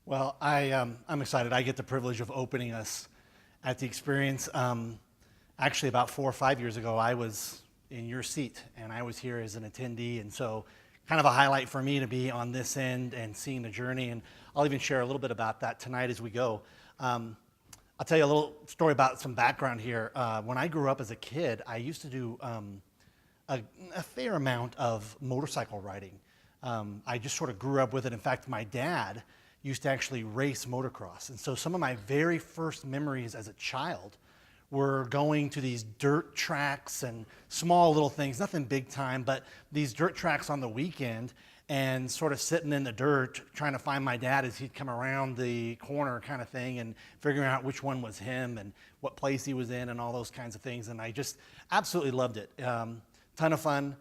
Well, I'm excited. I get the privilege of opening us at the experience. Actually, about 4 or 5 years ago, I was in your seat, and I was here as an attendee, and so kind of a highlight for me to be on this end and seeing the journey, and I'll even share a little bit about that tonight as we go. I'll tell you a little story about some background here. When I grew up as a kid, I used to do a fair amount of motorcycle riding. I just sort of grew up with it. In fact, my dad used to actually race motocross. And so some of my very first memories as a child were going to these dirt tracks and small little things, nothing big time, but these dirt tracks on the weekend and sort of sitting in the dirt trying to find my dad as he'd come around the corner kind of thing and figuring out which one was him and what place he was in and all those kinds of things. And I just absolutely loved it. Ton of fun.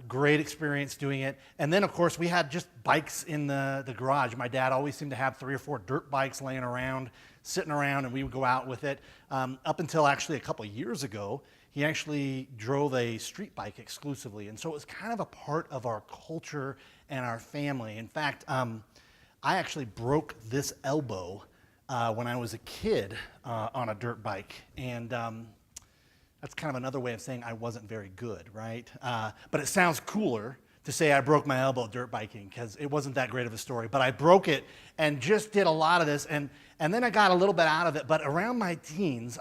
Great experience doing it. And then, of course, we had just bikes in the garage. My dad always seemed to have 3 or 4 dirt bikes laying around, sitting around, and we would go out with it. Up until actually a couple of years ago, he actually drove a street bike exclusively. And so it was kind of a part of our culture and our family. In fact, I actually broke this elbow when I was a kid on a dirt bike. And that's kind of another way of saying I wasn't very good, right? But it sounds cooler to say I broke my elbow dirt biking because it wasn't that great of a story. But I broke it and just did a lot of this. And then I got a little bit out of it. But around my teens,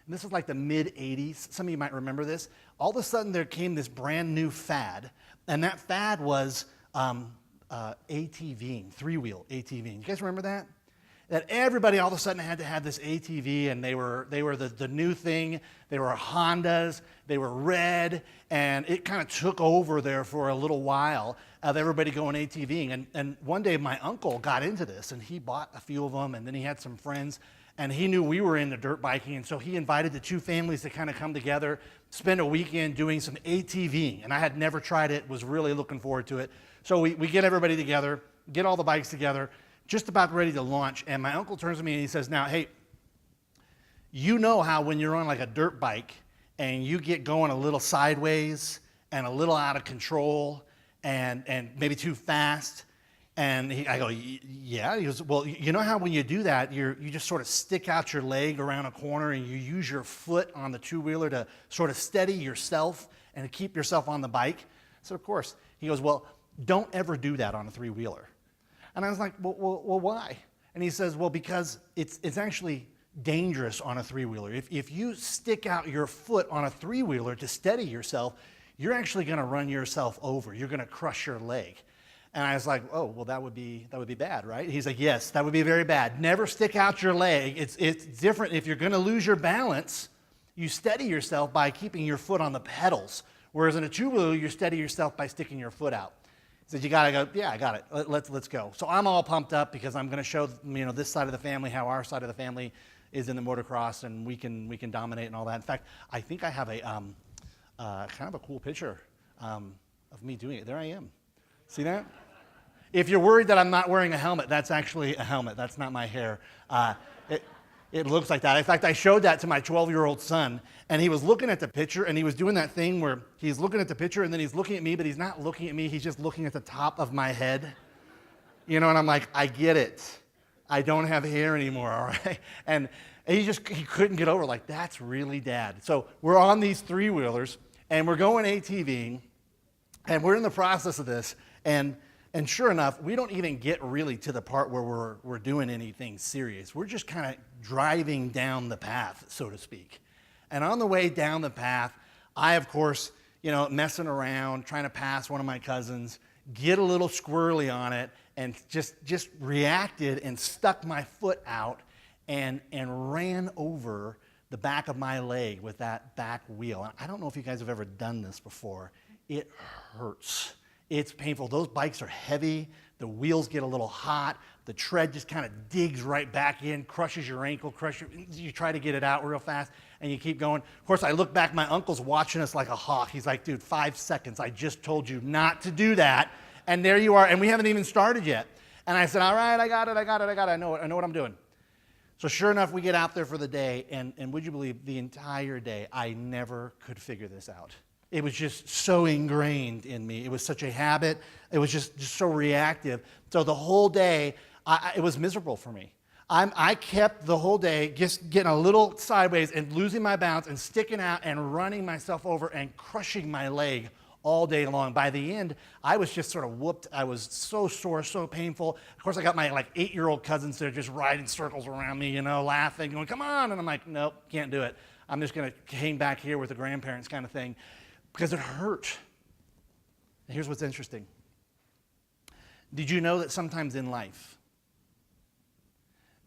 this is like the mid-'80s. Some of you might remember this. All of a sudden, there came this brand new fad. And that fad was ATVing, three-wheel ATVing. You guys remember that? That everybody all of a sudden had to have this ATV, and they were the new thing. They were Hondas, they were red, and it kind of took over there for a little while of everybody going ATVing. And one day my uncle got into this, and he bought a few of them, and then he had some friends, and he knew we were into dirt biking, and so he invited the two families to kind of come together, spend a weekend doing some ATVing. And I had never tried it, was really looking forward to it. So we get everybody together, get all the bikes together, just about ready to launch, and my uncle turns to me and he says, now, hey, you know how when you're on like a dirt bike and you get going a little sideways and a little out of control and maybe too fast, and I go, yeah. He goes, well, you know how when you do that, you just sort of stick out your leg around a corner and you use your foot on the two-wheeler to sort of steady yourself and to keep yourself on the bike? So of course, he goes, well, don't ever do that on a three-wheeler. And I was like, well, why? And he says, well, because it's actually dangerous on a three-wheeler. If you stick out your foot on a three-wheeler to steady yourself, you're actually going to run yourself over. You're going to crush your leg. And I was like, oh, well, that would be bad, right? He's like, yes, that would be very bad. Never stick out your leg. It's different. If you're going to lose your balance, you steady yourself by keeping your foot on the pedals. Whereas in a two-wheeler, you steady yourself by sticking your foot out. He said, you gotta go, yeah, I got it, let's go. So I'm all pumped up because I'm gonna show this side of the family how our side of the family is in the motocross, and we can dominate and all that. In fact, I think I have a kind of a cool picture of me doing it. There I am. See that? If you're worried that I'm not wearing a helmet, that's actually a helmet. That's not my hair. It looks like that. In fact, I showed that to my 12-year-old son, and he was looking at the picture, and he was doing that thing where he's looking at the picture, and then he's looking at me, but he's not looking at me. He's just looking at the top of my head. And I'm like, I get it. I don't have hair anymore, all right? And he couldn't get over, like, that's really Dad. So we're on these three-wheelers, and we're going ATVing, and we're in the process of this, and sure enough, we don't even get really to the part where we're doing anything serious. We're just kind of driving down the path, so to speak. And on the way down the path, I, of course, messing around, trying to pass one of my cousins, get a little squirrely on it, and just reacted and stuck my foot out and ran over the back of my leg with that back wheel. And I don't know if you guys have ever done this before. It hurts. It's painful. Those bikes are heavy. The wheels get a little hot. The tread just kind of digs right back in, crushes your ankle, you try to get it out real fast, and you keep going. Of course, I look back, my uncle's watching us like a hawk. He's like, dude, 5 seconds. I just told you not to do that. And there you are, and we haven't even started yet. And I said, all right, I got it. I know what I'm doing. So sure enough, we get out there for the day, and would you believe, the entire day, I never could figure this out. It was just so ingrained in me. It was such a habit. It was just so reactive. So the whole day, It was miserable for me. I kept the whole day just getting a little sideways and losing my balance and sticking out and running myself over and crushing my leg all day long. By the end, I was just sort of whooped. I was so sore, so painful. Of course, I got my 8-year-old cousins there just riding circles around me, laughing, going, come on. And I'm like, nope, can't do it. I'm just going to hang back here with the grandparents kind of thing because it hurt. And here's what's interesting. Did you know that sometimes in life,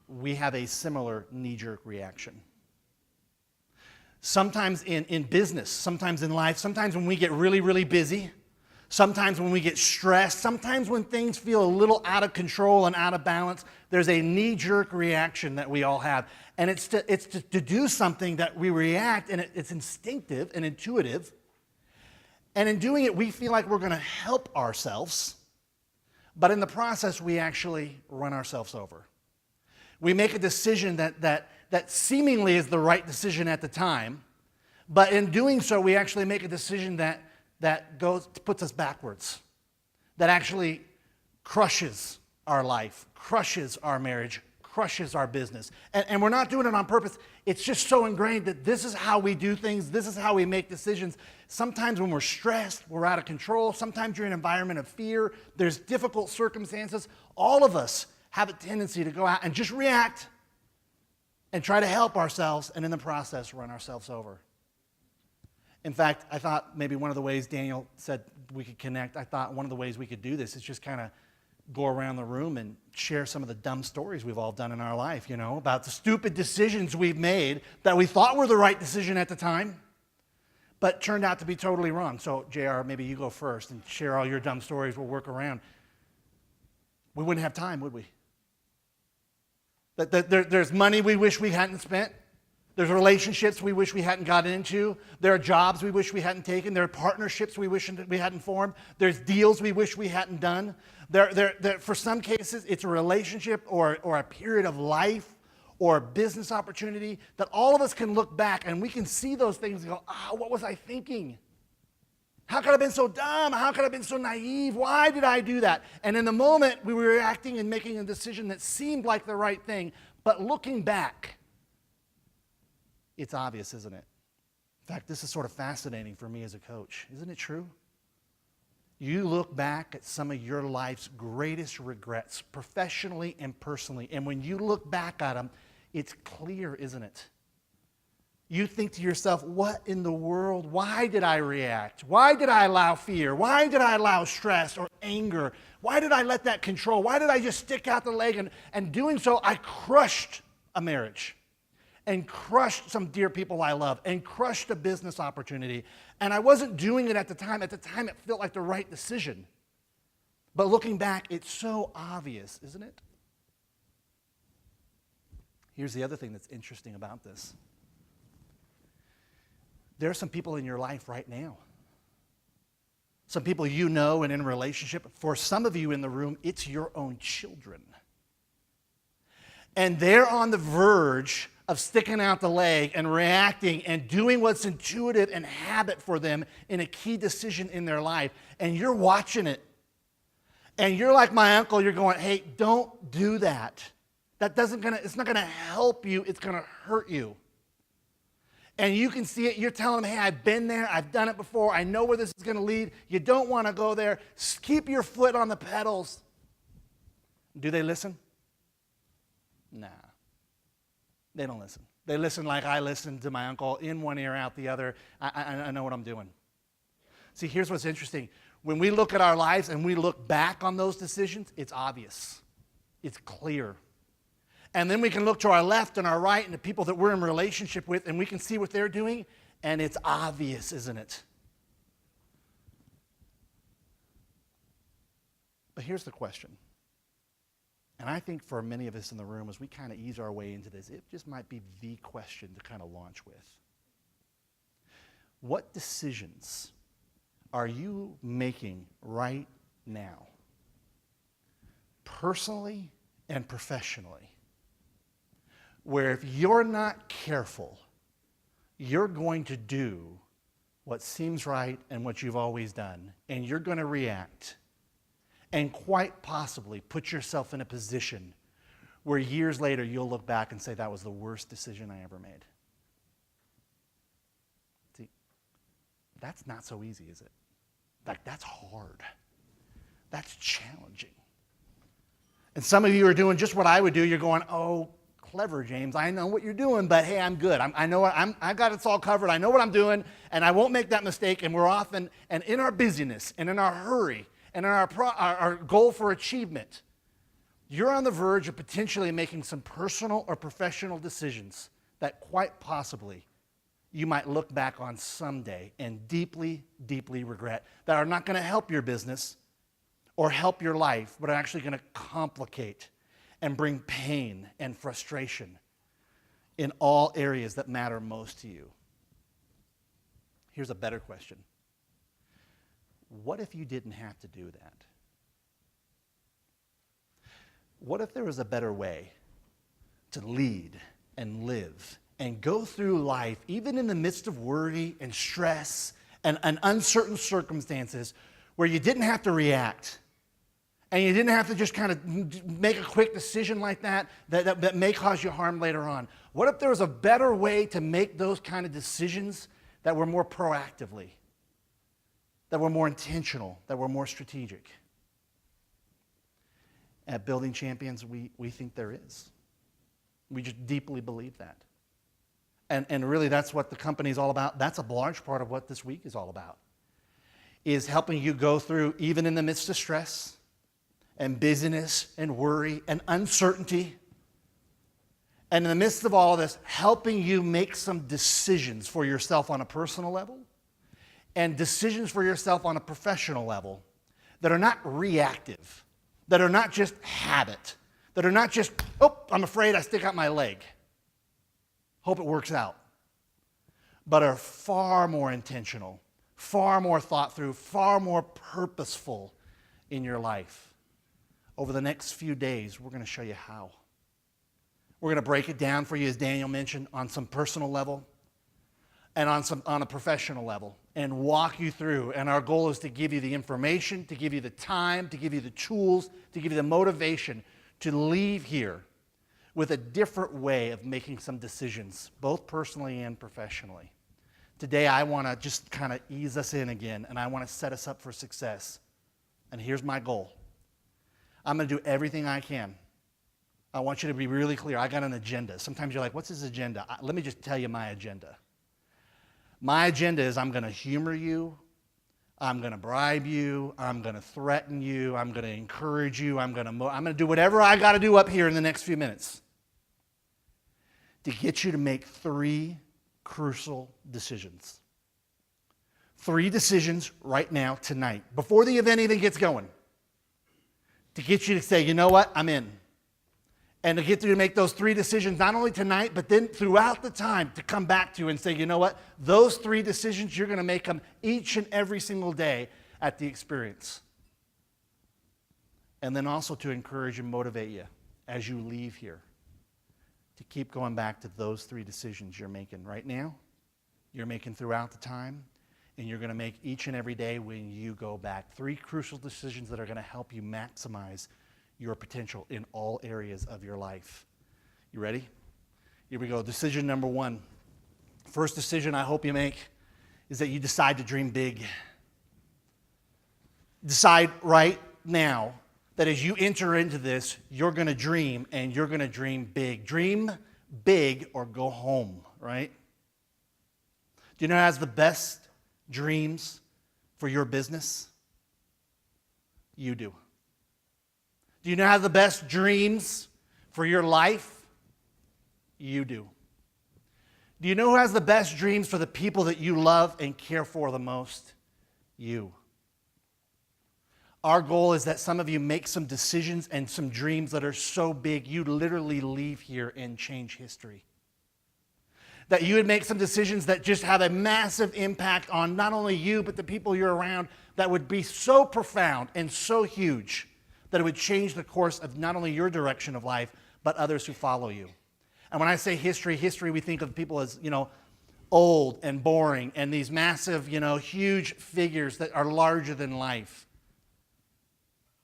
we have a similar knee-jerk reaction? Sometimes in business, sometimes in life, sometimes when we get really, really busy, sometimes when we get stressed, sometimes when things feel a little out of control and out of balance, there's a knee-jerk reaction that we all have. And it's to do something that we react, and it's instinctive and intuitive. And in doing it, we feel like we're going to help ourselves, but in the process, we actually run ourselves over. We make a decision that seemingly is the right decision at the time, but in doing so, we actually make a decision that puts us backwards, that actually crushes our life, crushes our marriage, crushes our business. And we're not doing it on purpose. It's just so ingrained that this is how we do things. This is how we make decisions. Sometimes when we're stressed, we're out of control. Sometimes you're in an environment of fear. There's difficult circumstances. All of us have a tendency to go out and just react and try to help ourselves, and in the process, run ourselves over. In fact, I thought maybe one of the ways Daniel said we could connect, I thought one of the ways we could do this is just kind of go around the room and share some of the dumb stories we've all done in our life, about the stupid decisions we've made that we thought were the right decision at the time, but turned out to be totally wrong. So, JR, maybe you go first and share all your dumb stories. We'll work around. We wouldn't have time, would we? There's money we wish we hadn't spent. There's relationships we wish we hadn't gotten into. There are jobs we wish we hadn't taken. There are partnerships we wish we hadn't formed. There's deals we wish we hadn't done. For some cases, it's a relationship or a period of life or a business opportunity that all of us can look back and we can see those things and go, what was I thinking? How could I have been so dumb? How could I have been so naive? Why did I do that? And in the moment, we were reacting and making a decision that seemed like the right thing. But looking back, it's obvious, isn't it? In fact, this is sort of fascinating for me as a coach. Isn't it true? You look back at some of your life's greatest regrets, professionally and personally, and when you look back at them, it's clear, isn't it? You think to yourself, what in the world? Why did I react? Why did I allow fear? Why did I allow stress or anger? Why did I let that control? Why did I just stick out the leg? And doing so, I crushed a marriage and crushed some dear people I love and crushed a business opportunity. And I wasn't doing it at the time. At the time, it felt like the right decision. But looking back, it's so obvious, isn't it? Here's the other thing that's interesting about this. There are some people in your life right now. Some people you know and in a relationship. For some of you in the room, it's your own children. And they're on the verge of sticking out the leg and reacting and doing what's intuitive and habit for them in a key decision in their life. And you're watching it. And you're like my uncle, you're going, hey, don't do that. It's not gonna help you, it's gonna hurt you. And you can see it. You're telling them, hey, I've been there. I've done it before. I know where this is going to lead. You don't want to go there. Keep your foot on the pedals. Do they listen? Nah. They don't listen. They listen like I listened to my uncle, in one ear, out the other. I know what I'm doing. See, here's what's interesting. When we look at our lives and we look back on those decisions, it's obvious. It's clear. And then we can look to our left and our right and the people that we're in relationship with, and we can see what they're doing, and it's obvious, isn't it? But here's the question. And I think for many of us in the room, as we kind of ease our way into this, it just might be the question to kind of launch with. What decisions are you making right now, personally and professionally, where if you're not careful, you're going to do what seems right and what you've always done, and you're going to react, and quite possibly put yourself in a position where years later you'll look back and say, that was the worst decision I ever made. See, that's not so easy, is it? That's hard. That's challenging. And some of you are doing just what I would do. You're going, oh, clever, James. I know what you're doing, but hey, I'm good. I know I've got it all covered. I know what I'm doing, and I won't make that mistake. And we're often, and in our busyness, and in our hurry, and in our goal for achievement, you're on the verge of potentially making some personal or professional decisions that quite possibly you might look back on someday and deeply, deeply regret, that are not going to help your business or help your life, but are actually going to complicate and bring pain and frustration in all areas that matter most to you. Here's a better question. What if you didn't have to do that? What if there was a better way to lead and live and go through life, even in the midst of worry and stress and uncertain circumstances, where you didn't have to react and you didn't have to just kind of make a quick decision like that may cause you harm later on? What if there was a better way to make those kind of decisions that were more proactively, that were more intentional, that were more strategic? At Building Champions, we think there is. We just deeply believe that. And really, that's what the company is all about. That's a large part of what this week is all about, is helping you go through, even in the midst of stress and busyness and worry and uncertainty, and in the midst of all of this, helping you make some decisions for yourself on a personal level and decisions for yourself on a professional level that are not reactive, that are not just habit, that are not just, oh, I'm afraid, I stick out my leg. Hope it works out. But are far more intentional, far more thought through, far more purposeful in your life. Over the next few days, we're going to show you how. We're going to break it down for you, as Daniel mentioned, on some personal level and on a professional level, and walk you through. And our goal is to give you the information, to give you the time, to give you the tools, to give you the motivation to leave here with a different way of making some decisions, both personally and professionally. Today, I want to just kind of ease us in again, and I want to set us up for success. And here's my goal. I'm going to do everything I can. I want you to be really clear. I got an agenda. Sometimes you're like, what's his agenda? Let me just tell you my agenda. My agenda is I'm going to humor you. I'm going to bribe you. I'm going to threaten you. I'm going to encourage you. I'm going to do whatever I got to do up here in the next few minutes to get you to make 3 crucial decisions. 3 decisions right now, tonight, before the event even gets going, to get you to say, you know what, I'm in. And to get you to make those 3 decisions, not only tonight, but then throughout the time, to come back to you and say, you know what, those 3 decisions, you're going to make them each and every single day at the experience. And then also to encourage and motivate you as you leave here to keep going back to those 3 decisions you're making right now, you're making throughout the time, and you're going to make each and every day when you go back. 3 crucial decisions that are going to help you maximize your potential in all areas of your life. You ready? Here we go. Decision number 1. First decision I hope you make is that you decide to dream big. Decide right now that as you enter into this, you're going to dream, and you're going to dream big. Dream big or go home, right? Do you know who has the best dreams for your business? You do. Do you know who has the best dreams for your life? You do. Do you know who has the best dreams for the people that you love and care for the most? You. Our goal is that some of you make some decisions and some dreams that are so big, you literally leave here and change history. That you would make some decisions that just have a massive impact on not only you, but the people you're around, that would be so profound and so huge that it would change the course of not only your direction of life, but others who follow you. And when I say history, we think of people as, old and boring and these massive, huge figures that are larger than life.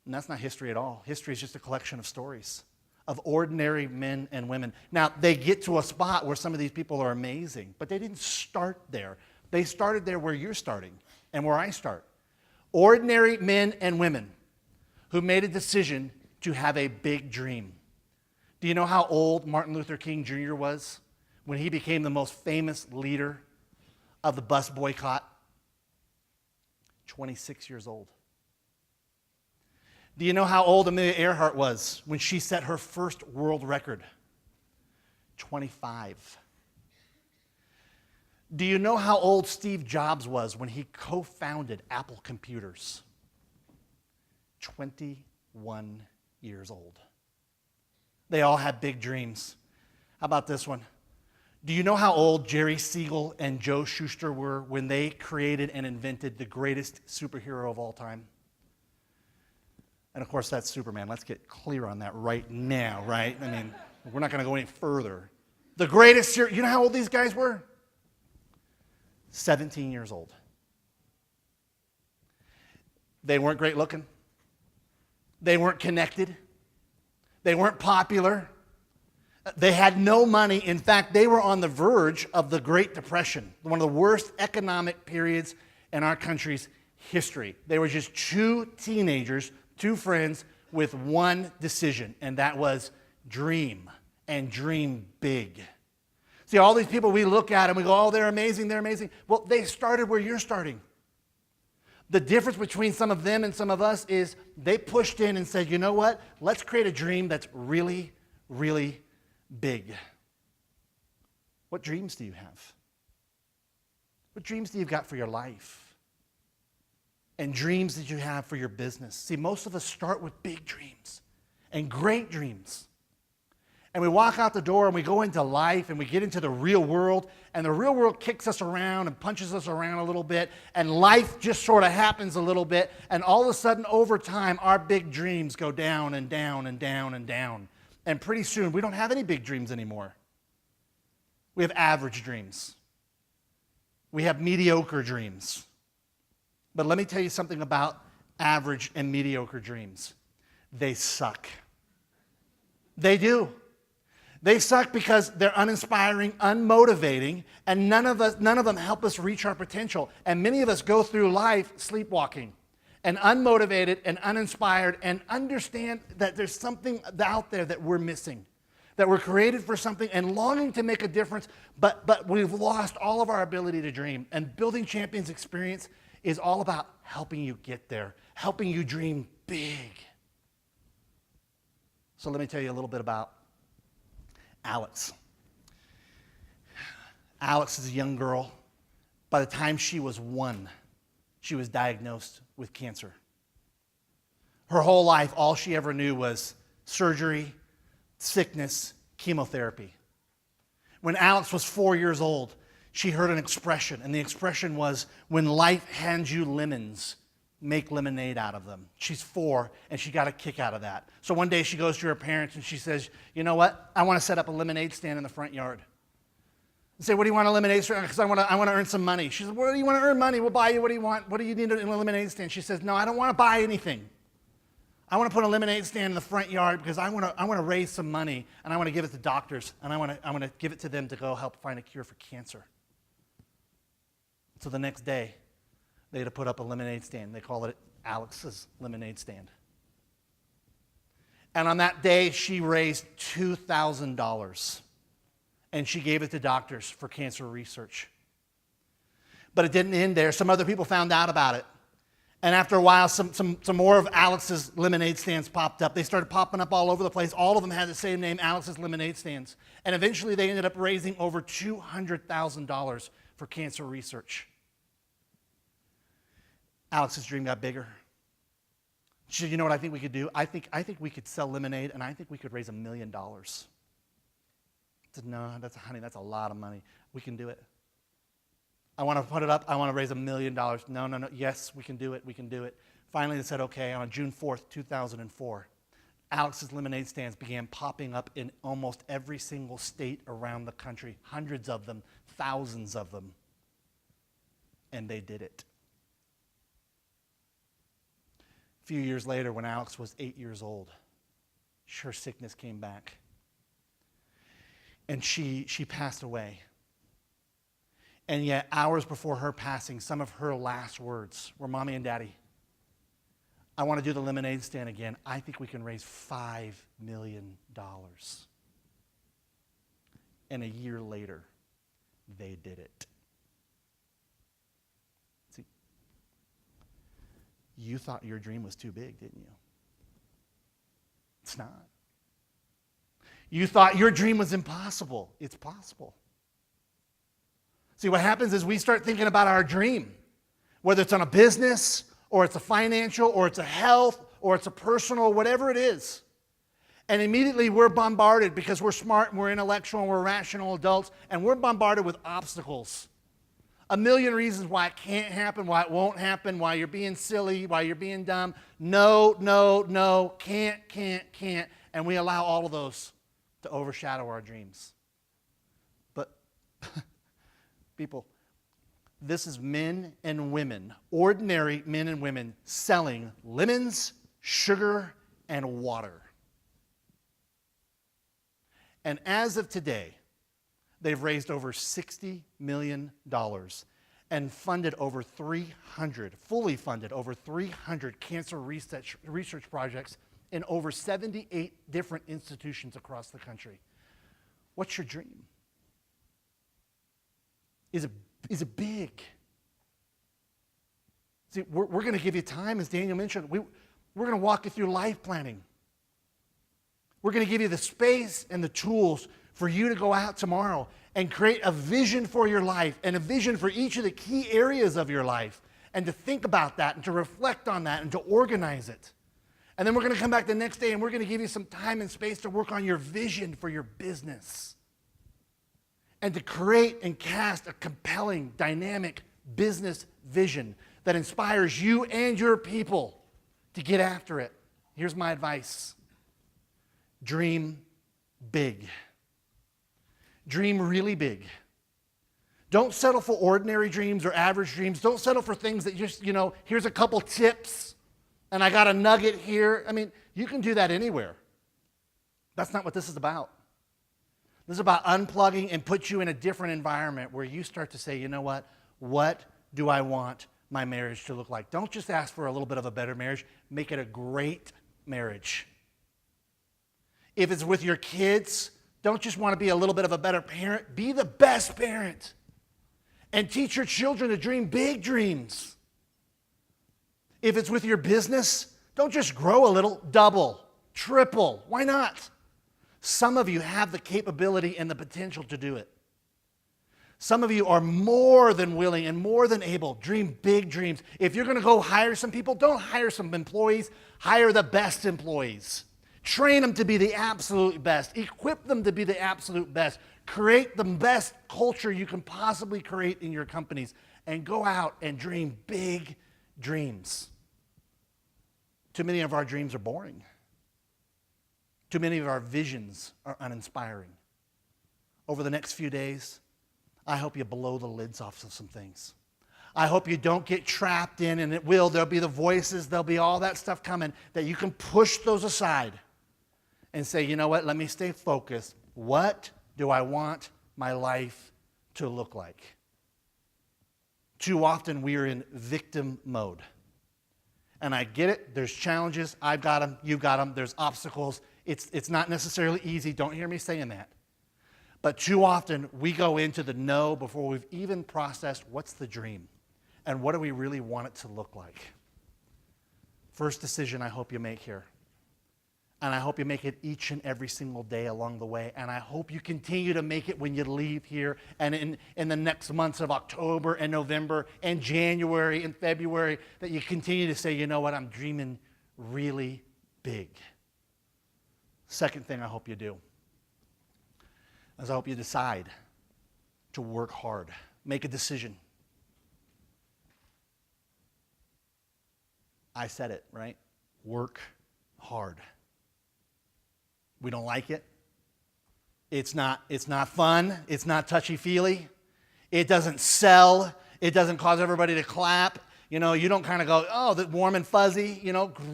And that's not history at all. History is just a collection of stories of ordinary men and women. Now, they get to a spot where some of these people are amazing, but they didn't start there. They started there where you're starting and where I start. Ordinary men and women who made a decision to have a big dream. Do you know how old Martin Luther King Jr. was when he became the most famous leader of the bus boycott? 26 years old. Do you know how old Amelia Earhart was when she set her first world record? 25. Do you know how old Steve Jobs was when he co-founded Apple Computers? 21 years old. They all had big dreams. How about this one? Do you know how old Jerry Siegel and Joe Shuster were when they created and invented the greatest superhero of all time? And of course, that's Superman. Let's get clear on that right now, right? I mean, we're not going to go any further. The greatest, you know how old these guys were? 17 years old. They weren't great looking. They weren't connected. They weren't popular. They had no money. In fact, they were on the verge of the Great Depression, one of the worst economic periods in our country's history. They were just two teenagers, two friends with one decision, and that was dream, and dream big. See, all these people, we look at and we go, oh, they're amazing, they're amazing. Well, they started where you're starting. The difference between some of them and some of us is they pushed in and said, you know what? Let's create a dream that's really, really big. What dreams do you have? What dreams do you got for your life? And dreams that you have for your business? See, most of us start with big dreams and great dreams. And we walk out the door and we go into life and we get into the real world, and the real world kicks us around and punches us around a little bit, and life just sort of happens a little bit, and all of a sudden over time our big dreams go down and down and down and down. And pretty soon we don't have any big dreams anymore. We have average dreams. We have mediocre dreams. But let me tell you something about average and mediocre dreams. They suck. They do. They suck because they're uninspiring, unmotivating, and none of them help us reach our potential. And many of us go through life sleepwalking and unmotivated and uninspired, and understand that there's something out there that we're missing, that we're created for something and longing to make a difference, but we've lost all of our ability to dream. And Building Champions Experience is all about helping you get there, helping you dream big. So let me tell you a little bit about Alex. Alex is a young girl. By the time she was 1, she was diagnosed with cancer. Her whole life, all she ever knew was surgery, sickness, chemotherapy. When Alex was 4 years old, she heard an expression, and the expression was, when life hands you lemons, make lemonade out of them. She's 4, and she got a kick out of that. So one day she goes to her parents and she says, you know what? I want to set up a lemonade stand in the front yard. They say, what do you want a lemonade stand? Because I want to earn some money. She says, what do you want to earn money? We'll buy you. What do you want? What do you need in a lemonade stand? She says, no, I don't want to buy anything. I want to put a lemonade stand in the front yard because I want to raise some money, and I want to give it to doctors, and I want to give it to them to go help find a cure for cancer. So the next day, they had to put up a lemonade stand. They call it Alex's lemonade stand. And on that day, she raised $2,000, and she gave it to doctors for cancer research. But it didn't end there. Some other people found out about it. And after a while, some more of Alex's lemonade stands popped up. They started popping up all over the place. All of them had the same name, Alex's lemonade stands. And eventually, they ended up raising over $200,000 for cancer research. Alex's dream got bigger. She said, you know what I think we could do? I think we could sell lemonade, and I think we could raise $1 million. I said, no, honey, that's a lot of money. We can do it. I want to put it up. I want to raise $1 million. No. Yes, we can do it. We can do it. Finally, they said, okay, on June 4th, 2004, Alex's lemonade stands began popping up in almost every single state around the country, hundreds of them, thousands of them. And they did it. A few years later, when Alex was 8 years old, her sickness came back. And she passed away. And yet, hours before her passing, some of her last words were, "Mommy and Daddy, I want to do the lemonade stand again. I think we can raise $5 million. And a year later, they did it. See, you thought your dream was too big, didn't you? It's not. You thought your dream was impossible. It's possible. See, what happens is we start thinking about our dream, whether it's on a business, or it's a financial, or it's a health, or it's a personal, whatever it is. And immediately we're bombarded because we're smart and we're intellectual and we're rational adults, and we're bombarded with obstacles. A million reasons why it can't happen, why it won't happen, why you're being silly, why you're being dumb. No, no, no, can't. And we allow all of those to overshadow our dreams. But people, this is men and women, ordinary men and women, selling lemons, sugar, and water. And as of today, they've raised over $60 million and funded over 300, fully funded over 300 cancer research projects in over 78 different institutions across the country. What's your dream? Is it big? See, we're going to give you time, as Daniel mentioned. We're going to walk you through life planning. We're going to give you the space and the tools for you to go out tomorrow and create a vision for your life and a vision for each of the key areas of your life, and to think about that and to reflect on that and to organize it. And then we're going to come back the next day and we're going to give you some time and space to work on your vision for your business and to create and cast a compelling, dynamic business vision that inspires you and your people to get after it. Here's my advice. Dream big. Dream really big. Don't settle for ordinary dreams or average dreams. Don't settle for things that just, here's a couple tips and I got a nugget here. I mean, you can do that anywhere. That's not what this is about. This is about unplugging and put you in a different environment where you start to say, you know what? What do I want my marriage to look like? Don't just ask for a little bit of a better marriage. Make it a great marriage. If it's with your kids, don't just want to be a little bit of a better parent. Be the best parent. And teach your children to dream big dreams. If it's with your business, don't just grow a little, double, triple. Why not? Some of you have the capability and the potential to do it. Some of you are more than willing and more than able. Dream big dreams. If you're going to go hire some people, don't hire some employees. Hire the best employees. Train them to be the absolute best. Equip them to be the absolute best. Create the best culture you can possibly create in your companies. And go out and dream big dreams. Too many of our dreams are boring. Too many of our visions are uninspiring. Over the next few days, I hope you blow the lids off of some things. I hope you don't get trapped in, and there'll be the voices, there'll be all that stuff coming, that you can push those aside and say, you know what, let me stay focused. What do I want my life to look like? Too often we are in victim mode. And I get it, there's challenges, I've got them, you got them, there's obstacles. It's not necessarily easy, don't hear me saying that. But too often we go into the no before we've even processed what's the dream and what do we really want it to look like. First decision I hope you make here. And I hope you make it each and every single day along the way. And I hope you continue to make it when you leave here and in the next months of October and November and January and February, that you continue to say, you know what, I'm dreaming really big. Second thing I hope you do is I hope you decide to work hard. Make a decision. I said it, right? Work hard. We don't like it. It's not fun. It's not touchy-feely. It doesn't sell. It doesn't cause everybody to clap. You don't kind of go, oh, that warm and fuzzy,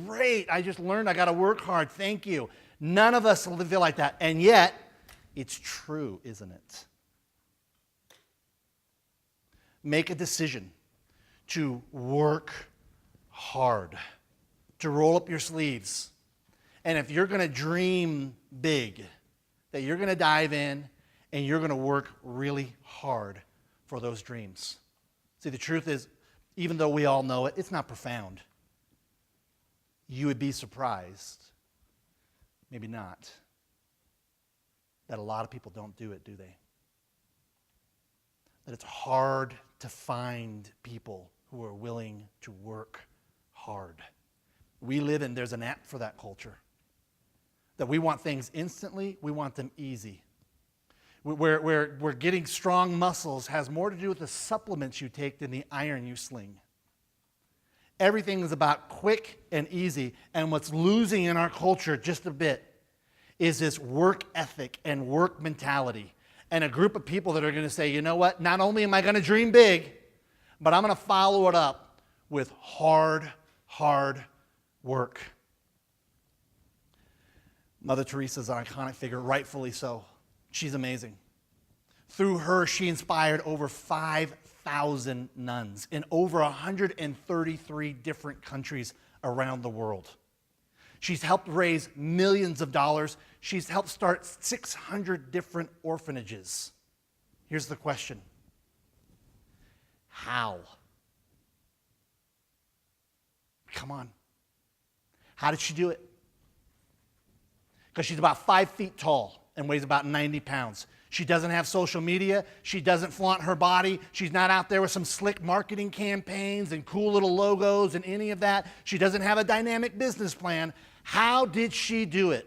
great. I just learned I got to work hard. Thank you. None of us feel like that. And yet, it's true, isn't it? Make a decision to work hard, to roll up your sleeves. And if you're going to dream big, that you're going to dive in and you're going to work really hard for those dreams. See, the truth is, even though we all know it, it's not profound. You would be surprised, maybe not, that a lot of people don't do it, do they? That it's hard to find people who are willing to work hard. There's an app for that culture. That we want things instantly, we want them easy. Where getting strong muscles has more to do with the supplements you take than the iron you sling. Everything is about quick and easy, and what's losing in our culture just a bit is this work ethic and work mentality. And a group of people that are going to say, you know what, not only am I going to dream big, but I'm going to follow it up with hard work. Mother Teresa's an iconic figure, rightfully so. She's amazing. Through her, she inspired over 5,000 nuns in over 133 different countries around the world. She's helped raise millions of dollars. She's helped start 600 different orphanages. Here's the question. How? Come on. How did she do it? Because she's about 5 feet tall and weighs about 90 pounds. She doesn't have social media. She doesn't flaunt her body. She's not out there with some slick marketing campaigns and cool little logos and any of that. She doesn't have a dynamic business plan. How did she do it?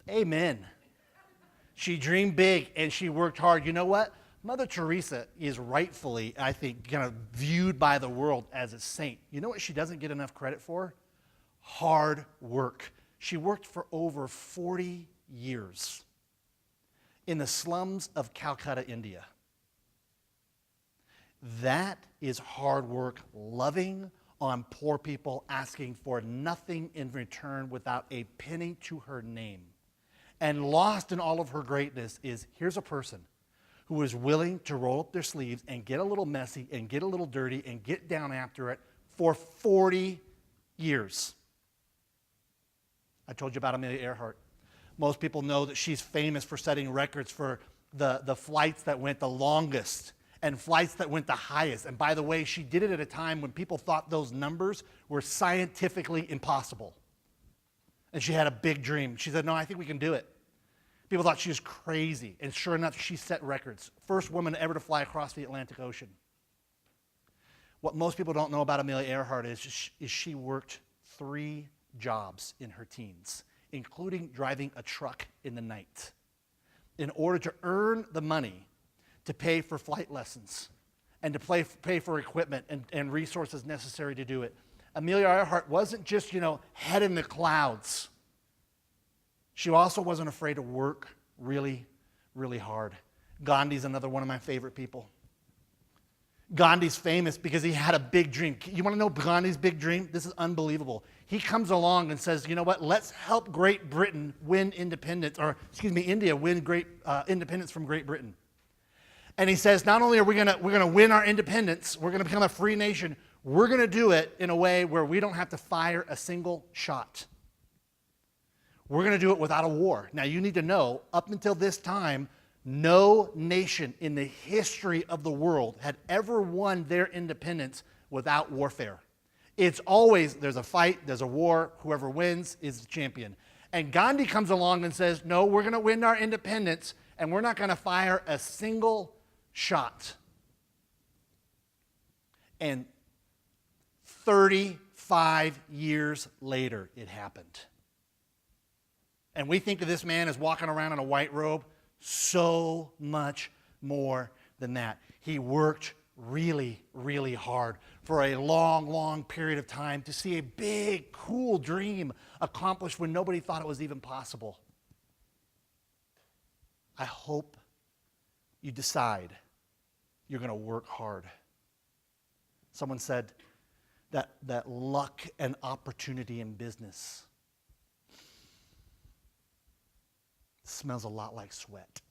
She dreamed big and she worked hard. Amen. She dreamed big and she worked hard. You know what? Mother Teresa is rightfully, I think, kind of viewed by the world as a saint. You know what she doesn't get enough credit for? Hard work. She worked for over 40 years in the slums of Calcutta, India. That is hard work, loving on poor people, asking for nothing in return without a penny to her name. And lost in all of her greatness is, here's a person who is willing to roll up their sleeves and get a little messy and get a little dirty and get down after it for 40 years. I told you about Amelia Earhart. Most people know that she's famous for setting records for the flights that went the longest and flights that went the highest. And by the way, she did it at a time when people thought those numbers were scientifically impossible. And she had a big dream. She said, no, I think we can do it. People thought she was crazy. And sure enough, she set records. First woman ever to fly across the Atlantic Ocean. What most people don't know about Amelia Earhart is she worked 3 jobs in her teens, including driving a truck in the night, in order to earn the money to pay for flight lessons and to pay for equipment and resources necessary to do it. Amelia Earhart wasn't just, head in the clouds. She also wasn't afraid to work really, really hard. Gandhi's another one of my favorite people. Gandhi's famous because he had a big dream. You want to know Gandhi's big dream? This is unbelievable. He comes along and says, you know what, let's help Great Britain win independence, India win independence from Great Britain. And he says, not only are we're gonna win our independence, we're gonna become a free nation, we're gonna do it in a way where we don't have to fire a single shot. We're gonna do it without a war. Now you need to know, up until this time, no nation in the history of the world had ever won their independence without warfare. It's always, there's a fight, there's a war, whoever wins is the champion. And Gandhi comes along and says, no, we're going to win our independence, and we're not going to fire a single shot. And 35 years later, it happened. And we think of this man as walking around in a white robe. So much more than that. He worked really, really hard for a long, long period of time to see a big, cool dream accomplished when nobody thought it was even possible. I hope you decide you're going to work hard. Someone said that luck and opportunity in business smells a lot like sweat.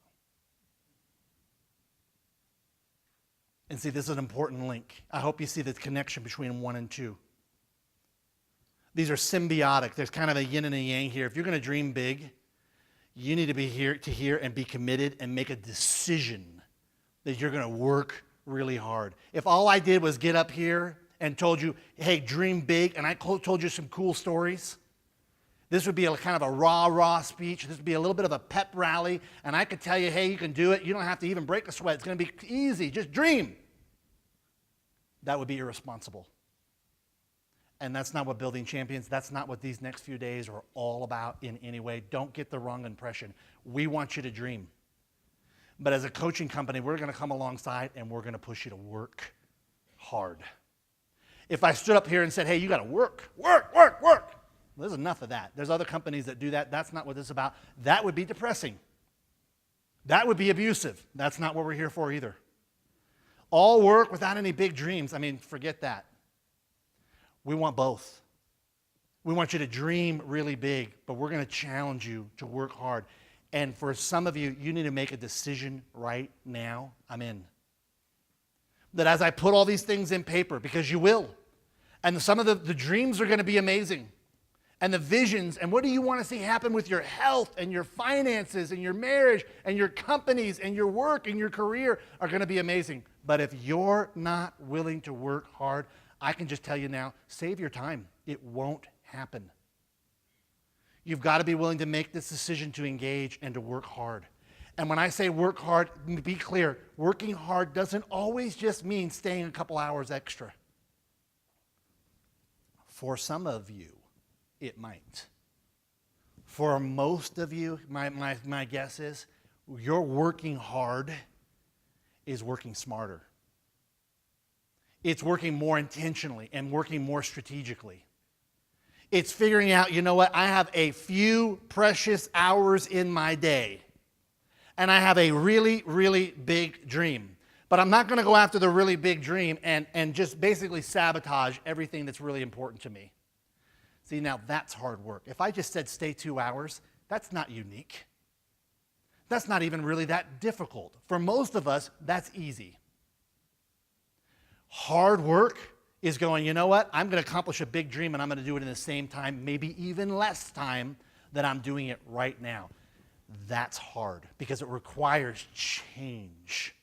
And see, this is an important link. I hope you see the connection between 1 and 2. These are symbiotic. There's kind of a yin and a yang here. If you're going to dream big, you need to be here and be committed and make a decision that you're going to work really hard. If all I did was get up here and told you, hey, dream big, and I told you some cool stories, this would be a kind of a rah-rah speech. This would be a little bit of a pep rally, and I could tell you, hey, you can do it. You don't have to even break a sweat. It's going to be easy. Just dream. That would be irresponsible. And that's not what Building Champions, that's not what these next few days are all about in any way. Don't get the wrong impression. We want you to dream. But as a coaching company, we're going to come alongside and we're going to push you to work hard. If I stood up here and said, hey, you got to work, there's enough of that. There's other companies that do that. That's not what this is about. That would be depressing. That would be abusive. That's not what we're here for either. All work without any big dreams. I mean, forget that. We want both. We want you to dream really big, but we're going to challenge you to work hard. And for some of you, you need to make a decision right now. I'm in. That as I put all these things in paper, because you will, and some of the dreams are going to be amazing, and the visions, and what do you want to see happen with your health and your finances and your marriage and your companies and your work and your career are going to be amazing. But if you're not willing to work hard, I can just tell you now, save your time. It won't happen. You've got to be willing to make this decision to engage and to work hard. And when I say work hard, be clear, working hard doesn't always just mean staying a couple hours extra. For some of you, it might. For most of you, my guess is, your working hard is working smarter. It's working more intentionally and working more strategically. It's figuring out, you know what, I have a few precious hours in my day, and I have a really, really big dream. But I'm not going to go after the really big dream and just basically sabotage everything that's really important to me. See, now that's hard work. If I just said stay 2 hours, that's not unique. That's not even really that difficult. For most of us, that's easy. Hard work is going, you know what? I'm going to accomplish a big dream and I'm going to do it in the same time, maybe even less time than I'm doing it right now. That's hard because it requires change.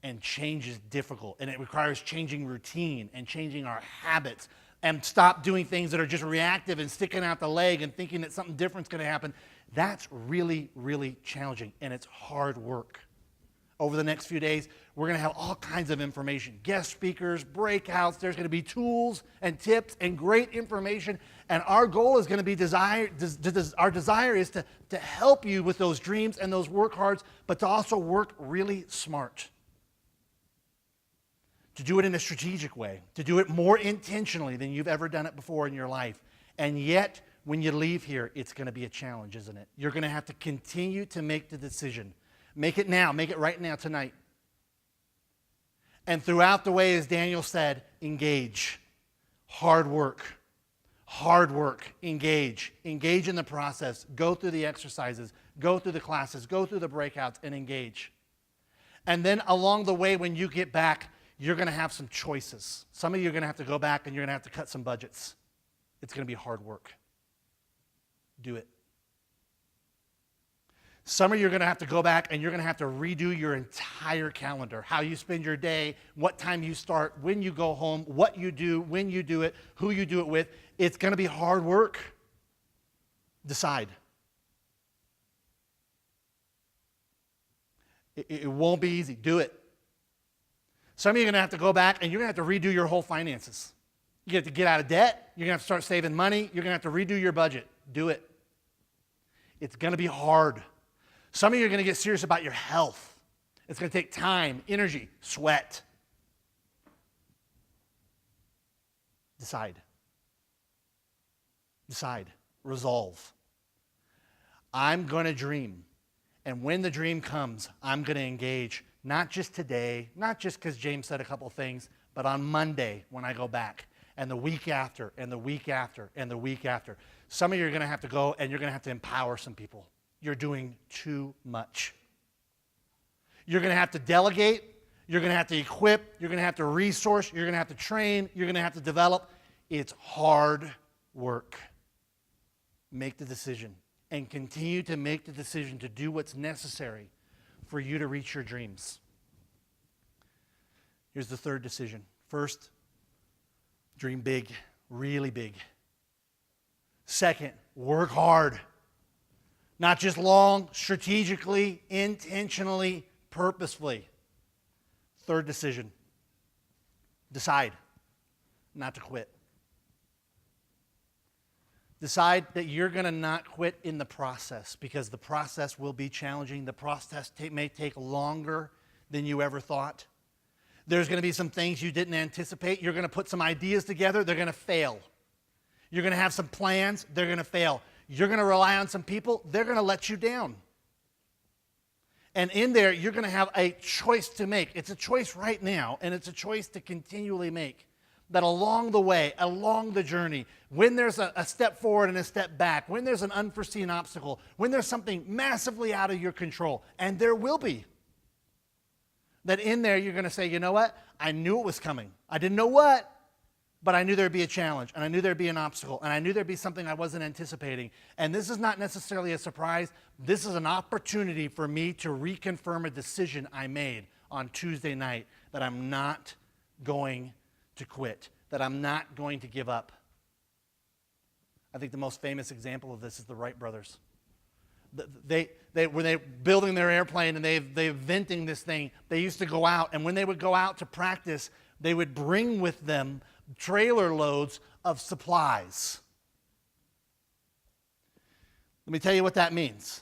And change is difficult. And it requires changing routine and changing our habits and stop doing things that are just reactive and sticking out the leg and thinking that something different's going to happen. That's really, really challenging, and it's hard work. Over the next few days, we're going to have all kinds of information, guest speakers, breakouts. There's going to be tools and tips and great information, and our goal is going to be our desire is to help you with those dreams and those work hards, but to also work really smart. To do it in a strategic way, to do it more intentionally than you've ever done it before in your life. And yet, when you leave here, it's going to be a challenge, isn't it? You're going to have to continue to make the decision. Make it now. Make it right now, tonight. And throughout the way, as Daniel said, engage. Hard work. Hard work. Engage. Engage in the process. Go through the exercises. Go through the classes. Go through the breakouts and engage. And then along the way, when you get back, you're going to have some choices. Some of you are going to have to go back and you're going to have to cut some budgets. It's going to be hard work. Do it. Some of you are going to have to go back and you're going to have to redo your entire calendar. How you spend your day, what time you start, when you go home, what you do, when you do it, who you do it with. It's going to be hard work. Decide. It won't be easy. Do it. Some of you are going to have to go back and you're going to have to redo your whole finances. You have to get out of debt. You're going to have to start saving money. You're going to have to redo your budget. Do it. It's going to be hard. Some of you are going to get serious about your health. It's going to take time, energy, sweat. Decide. Decide. Resolve. I'm going to dream. And when the dream comes, I'm going to engage. Not just today, not just because James said a couple things, but on Monday when I go back, and the week after, and the week after, and the week after, some of you are going to have to go and you're going to have to empower some people. You're doing too much. You're going to have to delegate. You're going to have to equip. You're going to have to resource. You're going to have to train. You're going to have to develop. It's hard work. Make the decision and continue to make the decision to do what's necessary for you to reach your dreams. Here's the third decision. First, dream big, really big. Second, work hard. Not just long, strategically, intentionally, purposefully. Third decision, decide not to quit. Decide that you're going to not quit in the process, because the process will be challenging. The process may take longer than you ever thought. There's going to be some things you didn't anticipate. You're going to put some ideas together. They're going to fail. You're going to have some plans. They're going to fail. You're going to rely on some people. They're going to let you down. And in there, you're going to have a choice to make. It's a choice right now, and it's a choice to continually make. That along the way, along the journey, when there's a step forward and a step back, when there's an unforeseen obstacle, when there's something massively out of your control, and there will be, that in there you're going to say, you know what? I knew it was coming. I didn't know what, but I knew there'd be a challenge, and I knew there'd be an obstacle, and I knew there'd be something I wasn't anticipating. And this is not necessarily a surprise. This is an opportunity for me to reconfirm a decision I made on Tuesday night, that I'm not going to quit, that I'm not going to give up. I think the most famous example of this is the Wright brothers. When they building their airplane and they're inventing this thing, they used to go out, and when they would go out to practice, they would bring with them trailer loads of supplies. Let me tell you what that means.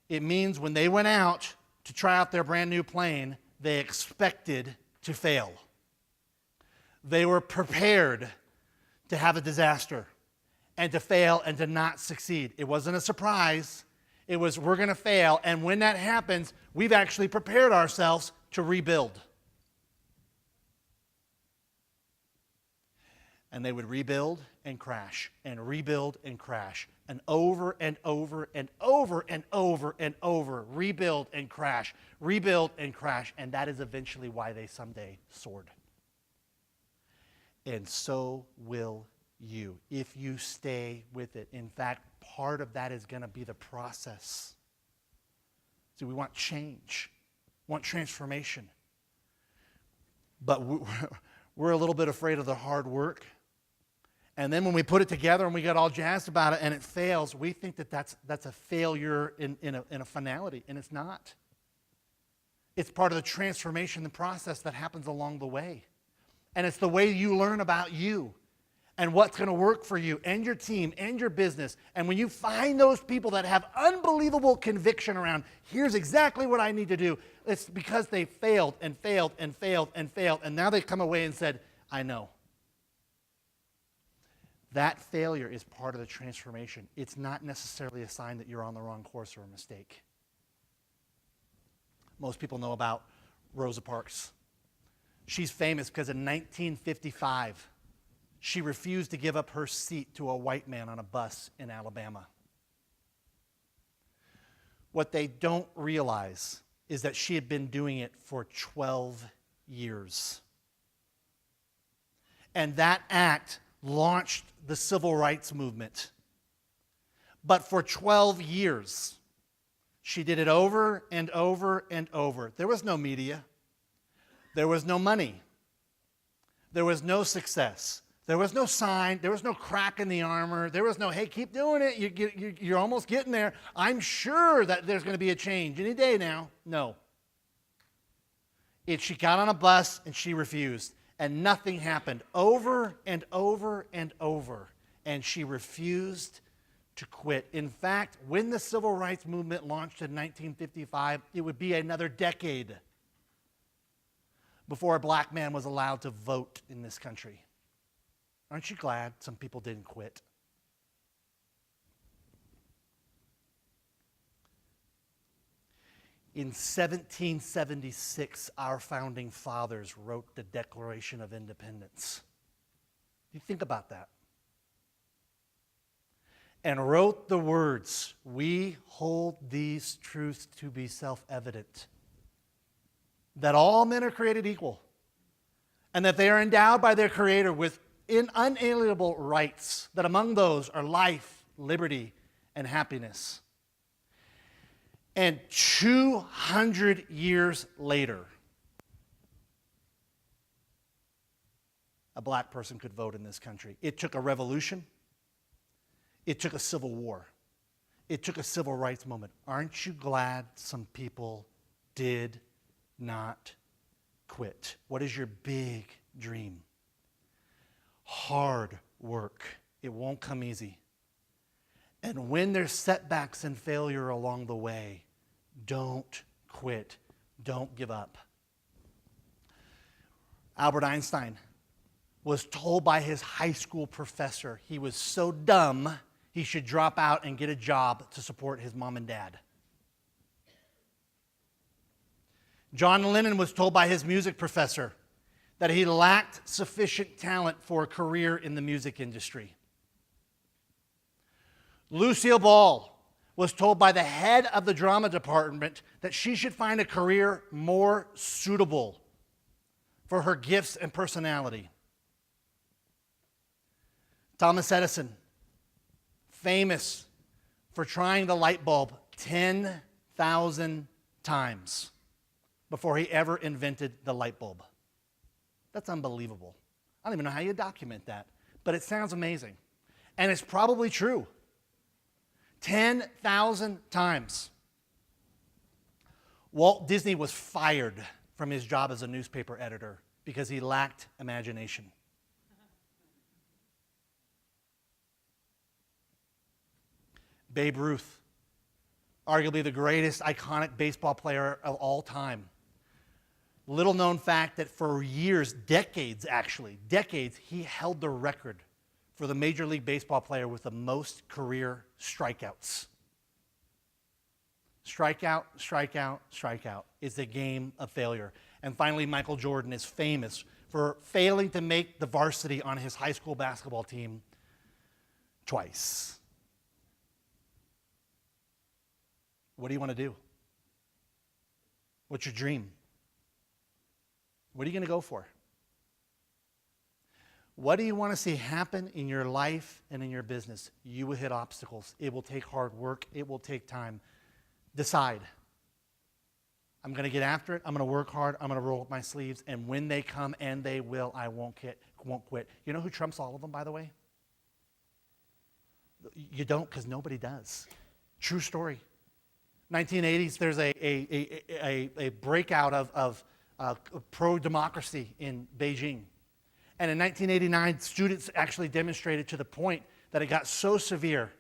It means when they went out to try out their brand new plane, they expected to fail. They were prepared to have a disaster and to fail and to not succeed. It wasn't a surprise. It was, we're going to fail, and when that happens, we've actually prepared ourselves to rebuild. And they would rebuild and crash, and rebuild and crash, and over and over and over and over and over, rebuild and crash, and that is eventually why they someday soared. And so will you, if you stay with it. In fact, part of that is going to be the process. See, we want change, we want transformation. But we're a little bit afraid of the hard work. And then when we put it together and we get all jazzed about it and it fails, we think that that's a failure in a finality, and it's not. It's part of the transformation, the process that happens along the way. And it's the way you learn about you and what's going to work for you and your team and your business. And when you find those people that have unbelievable conviction around, here's exactly what I need to do, it's because they failed and failed and failed and failed, and now they come away and said, I know. That failure is part of the transformation. It's not necessarily a sign that you're on the wrong course or a mistake. Most people know about Rosa Parks. She's famous because in 1955, she refused to give up her seat to a white man on a bus in Alabama. What they don't realize is that she had been doing it for 12 years. And that act launched the civil rights movement. But for 12 years, she did it over and over and over. There was no media. There was no money. There was no success. There was no sign. There was no crack in the armor. There was no, hey, keep doing it. You're almost getting there. I'm sure that there's going to be a change any day now. No. She got on a bus and she refused. And nothing happened. Over and over and over. And she refused to quit. In fact, when the civil rights movement launched in 1955, it would be another decade before a black man was allowed to vote in this country. Aren't you glad some people didn't quit? In 1776, our founding fathers wrote the Declaration of Independence. You think about that. And wrote the words, "We hold these truths to be self-evident, that all men are created equal, and that they are endowed by their Creator with unalienable rights, that among those are life, liberty, and happiness." And 200 years later, a black person could vote in this country. It took a revolution. It took a civil war. It took a civil rights moment. Aren't you glad some people did not quit? What is your big dream? Hard work. It won't come easy. And when there's setbacks and failure along the way, don't quit. Don't give up. Albert Einstein was told by his high school professor he was so dumb he should drop out and get a job to support his mom and dad. John Lennon was told by his music professor that he lacked sufficient talent for a career in the music industry. Lucille Ball was told by the head of the drama department that she should find a career more suitable for her gifts and personality. Thomas Edison, famous for trying the light bulb 10,000 times before he ever invented the light bulb. That's unbelievable. I don't even know how you document that, but it sounds amazing. And it's probably true. 10,000 times. Walt Disney was fired from his job as a newspaper editor because he lacked imagination. Babe Ruth, arguably the greatest iconic baseball player of all time. Little known fact that for years, decades, he held the record for the Major League Baseball player with the most career strikeouts. Strikeout, strikeout, strikeout is the game of failure. And finally, Michael Jordan is famous for failing to make the varsity on his high school basketball team twice. What do you want to do? What's your dream? What are you going to go for? What do you want to see happen in your life and in your business? You will hit obstacles. It will take hard work. It will take time. Decide. I'm going to get after it. I'm going to work hard. I'm going to roll up my sleeves. And when they come, and they will, I won't quit. You know who trumps all of them, by the way? You don't, because nobody does. True story. 1980s, there's a breakout of pro-democracy in Beijing. And in 1989, students actually demonstrated to the point that it got so severe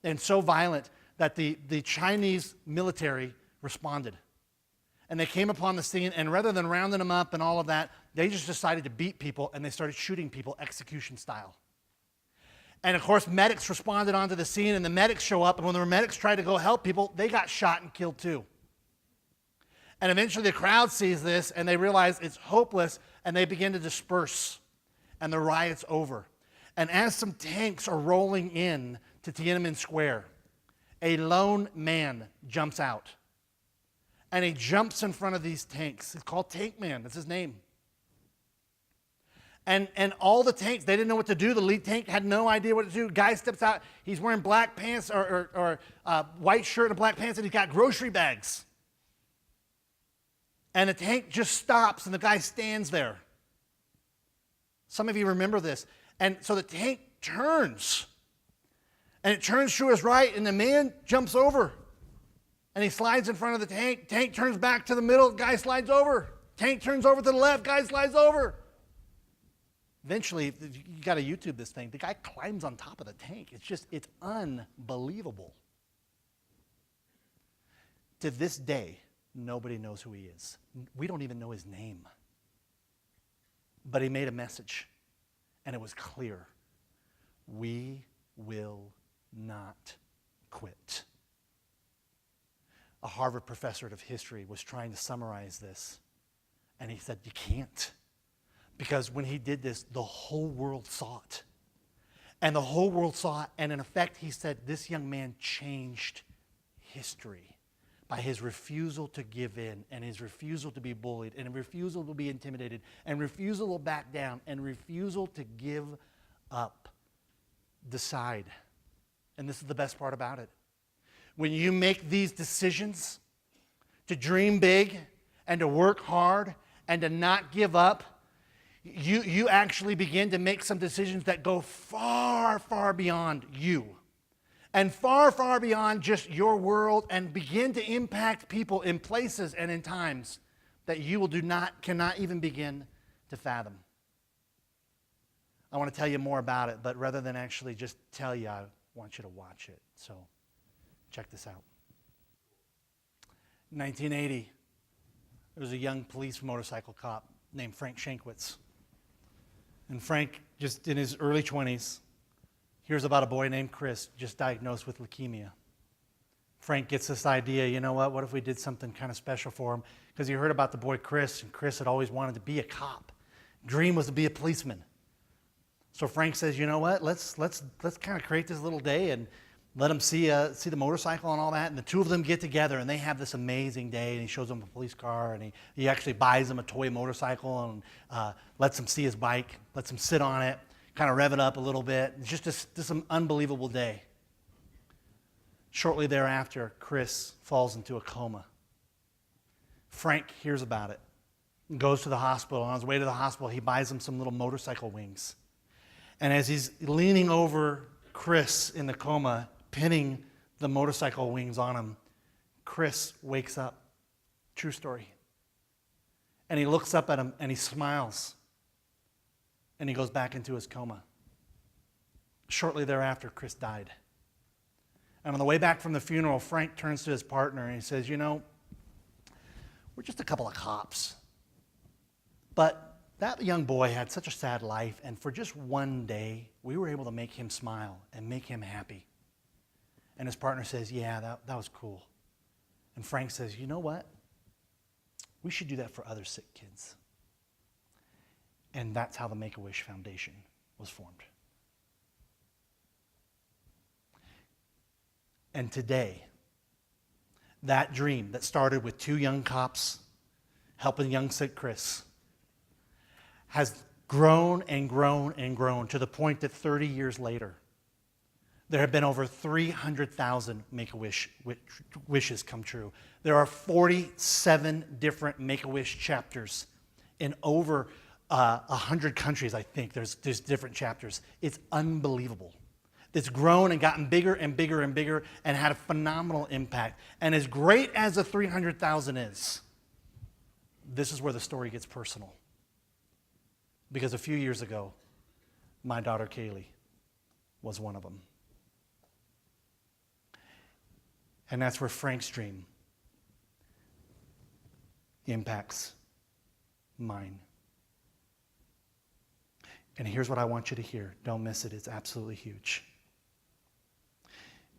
and so violent that the Chinese military responded. And they came upon the scene, and rather than rounding them up and all of that, they just decided to beat people, and they started shooting people execution style. And of course, medics responded onto the scene, and the medics show up, and when the medics tried to go help people, they got shot and killed too. And eventually the crowd sees this, and they realize it's hopeless, and they begin to disperse, and the riot's over. And as some tanks are rolling in to Tiananmen Square, a lone man jumps out. And he jumps in front of these tanks. It's called Tank Man. That's his name. And all the tanks, they didn't know what to do. The lead tank had no idea what to do. Guy steps out. He's wearing black pants or white shirt and black pants, and he's got grocery bags. And the tank just stops, and the guy stands there. Some of you remember this. And so the tank turns. And it turns to his right, and the man jumps over. And he slides in front of the tank. Tank turns back to the middle. Guy slides over. Tank turns over to the left. Guy slides over. Eventually, you got to YouTube this thing. The guy climbs on top of the tank. It's unbelievable. To this day, nobody knows who he is. We don't even know his name. But he made a message, and it was clear. We will not quit. A Harvard professor of history was trying to summarize this. And he said, you can't. Because when he did this, the whole world saw it. And the whole world saw it. And in effect, he said, this young man changed history by his refusal to give in, and his refusal to be bullied, and refusal to be intimidated, and refusal to back down, and refusal to give up. Decide. And this is the best part about it. When you make these decisions to dream big and to work hard and to not give up, you actually begin to make some decisions that go far, far beyond you. And far, far beyond just your world, and begin to impact people in places and in times that you cannot even begin to fathom. I want to tell you more about it, but rather than actually just tell you, I want you to watch it. So check this out. 1980, there was a young police motorcycle cop named Frank Shankwitz. And Frank, just in his early 20s, hears about a boy named Chris just diagnosed with leukemia. Frank gets this idea, you know what if we did something kind of special for him? Because he heard about the boy Chris, and Chris had always wanted to be a cop. Dream was to be a policeman. So Frank says, you know what, let's kind of create this little day and let him see the motorcycle and all that. And the two of them get together, and they have this amazing day, and he shows them a police car, and he actually buys them a toy motorcycle and lets them see his bike, lets them sit on it, kind of rev it up a little bit. It's just an unbelievable day. Shortly thereafter, Chris falls into a coma. Frank hears about it and goes to the hospital. On his way to the hospital, he buys him some little motorcycle wings. And as he's leaning over Chris in the coma, pinning the motorcycle wings on him, Chris wakes up. True story. And he looks up at him and he smiles. And he goes back into his coma. Shortly thereafter, Chris died. And on the way back from the funeral, Frank turns to his partner and he says, you know, we're just a couple of cops. But that young boy had such a sad life, and for just one day, we were able to make him smile and make him happy. And his partner says, yeah, that was cool. And Frank says, you know what? We should do that for other sick kids. And that's how the Make-A-Wish Foundation was formed. And today, that dream that started with two young cops helping young sick Chris has grown and grown and grown to the point that 30 years later, there have been over 300,000 Make-A-Wish wishes come true. There are 47 different Make-A-Wish chapters in over 100 countries, I think. There's different chapters. It's unbelievable. It's grown and gotten bigger and bigger and bigger and had a phenomenal impact. And as great as the 300,000 is, this is where the story gets personal. Because a few years ago, my daughter Kaylee was one of them. And that's where Frank's dream impacts mine. And here's what I want you to hear. Don't miss it. It's absolutely huge.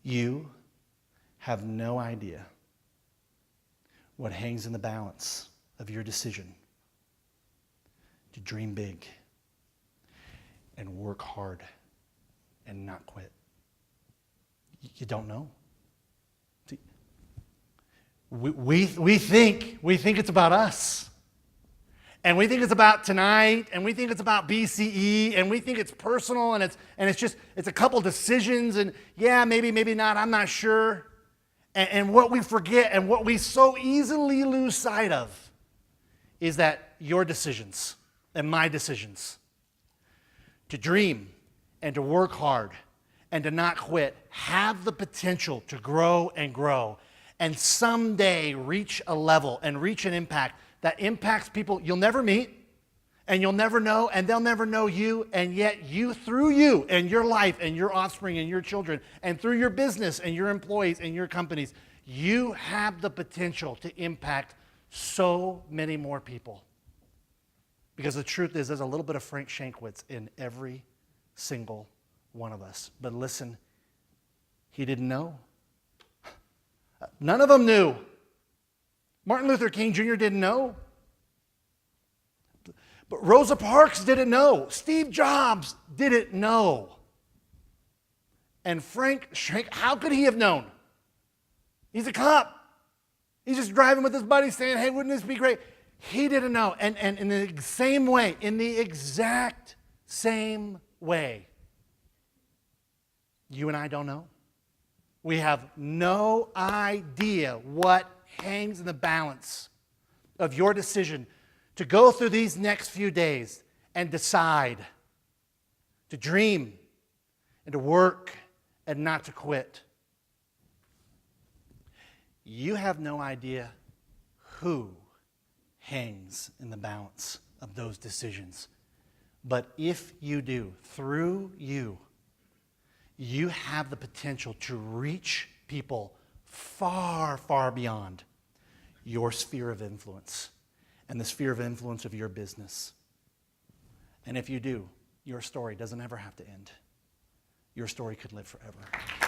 You have no idea what hangs in the balance of your decision to dream big and work hard and not quit. You don't know. We think it's about us. And we think it's about tonight, and we think it's about BCE, and we think it's personal, and it's a couple decisions, and yeah, maybe not, I'm not sure. And what we forget and what we so easily lose sight of is that your decisions and my decisions to dream and to work hard and to not quit have the potential to grow and grow and someday reach a level and reach an impact that impacts people you'll never meet and you'll never know and they'll never know you, and yet you, through you and your life and your offspring and your children and through your business and your employees and your companies, you have the potential to impact so many more people. Because the truth is, there's a little bit of Frank Shankwitz in every single one of us. But listen, he didn't know. None of them knew Martin Luther King Jr. didn't know. But Rosa Parks didn't know. Steve Jobs didn't know. And Frank Shank, how could he have known? He's a cop. He's just driving with his buddy saying, hey, wouldn't this be great? He didn't know. And in the same way, in the exact same way, you and I don't know. We have no idea what hangs in the balance of your decision to go through these next few days and decide to dream and to work and not to quit. You have no idea who hangs in the balance of those decisions. But if you do, through you, you have the potential to reach people far, far beyond your sphere of influence and the sphere of influence of your business. And if you do, your story doesn't ever have to end. Your story could live forever.